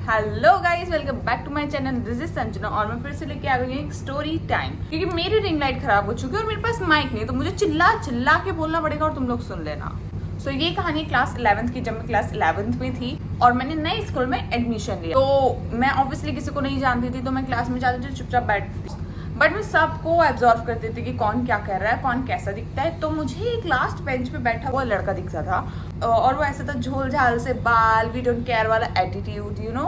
Hello guys, welcome back to my channel. This is Sanjana और मैं फिर से लेके आ गई हूँ एक स्टोरी टाइम, क्योंकि मेरी रिंग लाइट खराब हो चुकी है और मेरे पास माइक नहीं, तो मुझे चिल्ला चिल्ला के बोलना पड़ेगा और तुम लोग सुन लेना। सो ये कहानी क्लास 11th की, जब मैं क्लास 11th में थी और मैंने नए स्कूल में एडमिशन लिया। तो मैं ऑब्वियसली किसी को नहीं जानती थी, तो मैं क्लास में जाती थी, चुपचाप बैठती थी, बट मैं सबको एब्जॉर्व करती थी कि कौन क्या कर रहा है, कौन कैसा दिखता है। तो मुझे एक लास्ट बेंच पे बैठा हुआ लड़का दिखता था और वो ऐसा था, झोल झाल से बाल, वी डोंट केयर वाला एटीट्यूड, यू नो।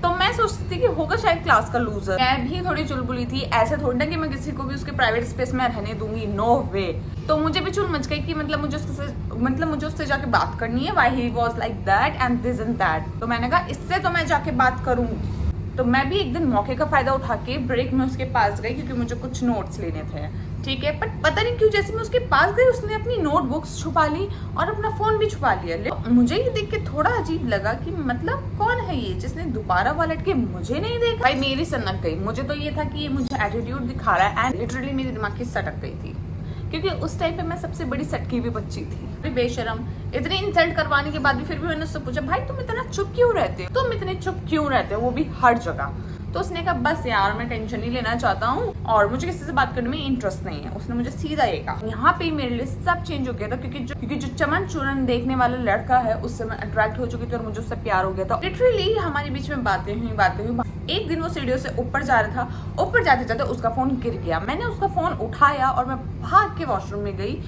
तो मैं सोचती थी कि होगा शायद क्लास का लूजर। मैं भी थोड़ी चुलबुली थी, ऐसे थोड़ी ना कि मैं किसी को भी उसके प्राइवेट स्पेस में रहने दूंगी, नो वे। तो मुझे भी चुल मच गई कि मुझे उससे जाके बात करनी है, why he was like that and this and that. तो मैंने कहा इससे तो मैं जाके बात करूंगी। तो मैं भी एक दिन मौके का फायदा उठा के ब्रेक में उसके पास गई, क्योंकि मुझे कुछ नोट्स लेने थे, ठीक है। बट पता नहीं क्यों जैसे मैं उसके पास गई, उसने अपनी नोटबुक्स छुपा ली और अपना फोन भी छुपा लिया। मुझे ये देख के थोड़ा अजीब लगा कि मतलब कौन है ये जिसने दोबारा पलट के मुझे नहीं देखा। भाई मेरी सनक गई। मुझे तो ये था कि ये मुझे एटीट्यूड दिखा रहा है, एंड लिटरली मेरे दिमाग की सटक गई थी, क्योंकि उस टाइम पे मैं सबसे बड़ी सटकी हुई बच्ची थी, बेशरम। इतनी इंसल्ट करवाने के बाद भी फिर भी मैंने उससे पूछा, भाई तुम इतना चुप क्यों रहते हो, तुम इतने चुप क्यों रहते हो, वो भी हर जगह। तो उसने कहा बस यार मैं टेंशन नहीं लेना चाहता हूँ और मुझे किसी से बात करने में इंटरेस्ट नहीं है। उसने मुझे सीधा ये कहा। यहाँ पे मेरे लिए सब चेंज हो गया था, क्योंकि जो चमन चूरन देखने वाला लड़का है उससे मैं अट्रैक्ट हो चुकी थी और मुझे उससे प्यार हो गया था। लिटरली हमारे बीच में बातें हुई। एक दिन वो सीढ़ियों से ऊपर जा रहा था, ऊपर जाते जाते उसका फोन गिर गया। मैंने उसका फोन उठाया और मैं भाग के वॉशरूम में गई।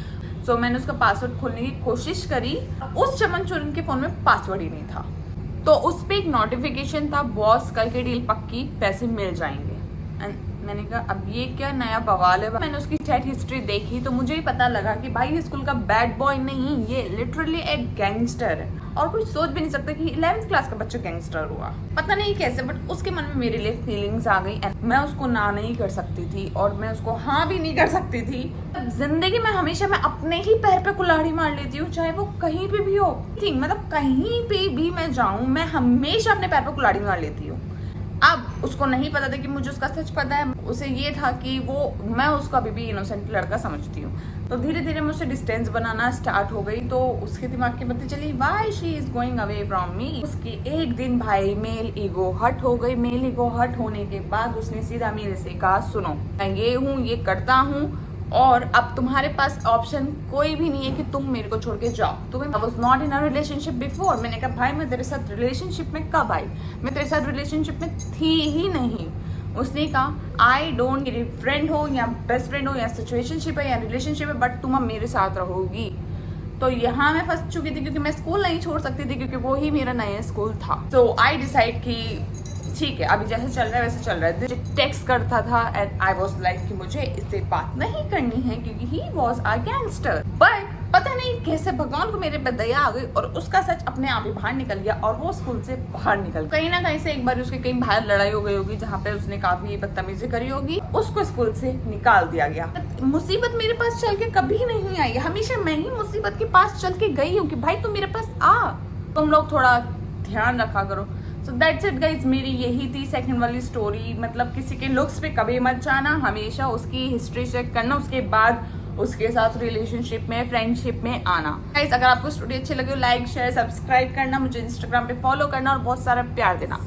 सो मैंने उसका पासवर्ड खोलने की कोशिश करी। उस चमन चूरन के फोन में पासवर्ड ही नहीं था। तो उस पे एक नोटिफिकेशन था, बॉस कल की डील पक्की, पैसे मिल जाएंगे। एंड मैंने कहा अब ये क्या नया बवाल है। मैंने उसकी चैट हिस्ट्री देखी तो मुझे ही पता लगा कि भाई स्कूल का बैड बॉय नहीं, ये लिटरली एक गैंगस्टर है। और कोई सोच भी नहीं सकता कि 11th क्लास का बच्चा गैंगस्टर हुआ, पता नहीं कैसे, बट उसके मन में मेरे लिए फीलिंग्स आ गई। मैं उसको ना नहीं कर सकती थी और मैं उसको हाँ भी नहीं कर सकती थी। जिंदगी में हमेशा मैं अपने ही पैर पे कुल्हाड़ी मार लेती हूँ, चाहे वो कहीं पे भी हो। मतलब कहीं पे भी मैं जाऊँ, मैं हमेशा अपने पैर पे कुल्हाड़ी मार लेती हूँ। अब उसको नहीं पता था कि मुझे उसका सच पता है। उसे ये था कि मैं उसको अभी भी इनोसेंट लड़का समझती हूँ। तो धीरे धीरे मुझसे डिस्टेंस बनाना स्टार्ट हो गई। तो उसके दिमाग की बत्ती चली, why she is going away from me. उसकी एक दिन भाई मेल ईगो हट हो गई। मेल ईगो हट होने के बाद उसने सीधा मेरे से कहा, सुनो मैं ये हूँ, ये करता हूँ और अब तुम्हारे पास ऑप्शन कोई भी नहीं है कि तुम मेरे को छोड़ के जाओ। तुम्हें I was not in a relationship before. मैंने कहा भाई मैं तेरे साथ रिलेशनशिप में कब आई, मैं तेरे साथ रिलेशनशिप में थी ही नहीं। उसने कहा आई डोंट, मेरी फ्रेंड हो या बेस्ट फ्रेंड हो या सिचुएशनशिप है या रिलेशनशिप है, बट तुम अब मेरे साथ रहोगी। तो यहाँ मैं फंस चुकी थी, क्योंकि मैं स्कूल नहीं छोड़ सकती थी, क्योंकि वो ही मेरा नया स्कूल था। सो आई डिसाइड कि ठीक है अभी जैसे चल रहा है वैसे चल रहा है। टेक्स्ट करता था एंड आई वाज लाइक कि मुझे इससे बात नहीं करनी है, क्योंकि he was a gangster. But पता नहीं कैसे भगवान को मेरे पे दया आ गई और उसका सच अपने आप ही बाहर निकल गया और वो स्कूल से बाहर निकल गया। कहीं ना कहीं से एक बार उसके कहीं बाहर लड़ाई हो गई होगी, जहाँ पे उसने काफी बदतमीजी करी होगी, उसको स्कूल से निकाल दिया गया। मुसीबत मेरे पास चल के कभी नहीं आई, हमेशा मैं ही मुसीबत के पास चल के गई हूँ कि भाई तुम मेरे पास आ। तुम लोग थोड़ा ध्यान रखा करो। So that's it guys, मेरी यही थी सेकंड वाली स्टोरी। मतलब किसी के लुक्स पे कभी मत जाना, हमेशा उसकी हिस्ट्री चेक करना, उसके बाद उसके साथ रिलेशनशिप में, फ्रेंडशिप में आना। गाइस अगर आपको स्टोरी अच्छी लगे, लाइक शेयर सब्सक्राइब करना, मुझे इंस्टाग्राम पे फॉलो करना और बहुत सारा प्यार देना।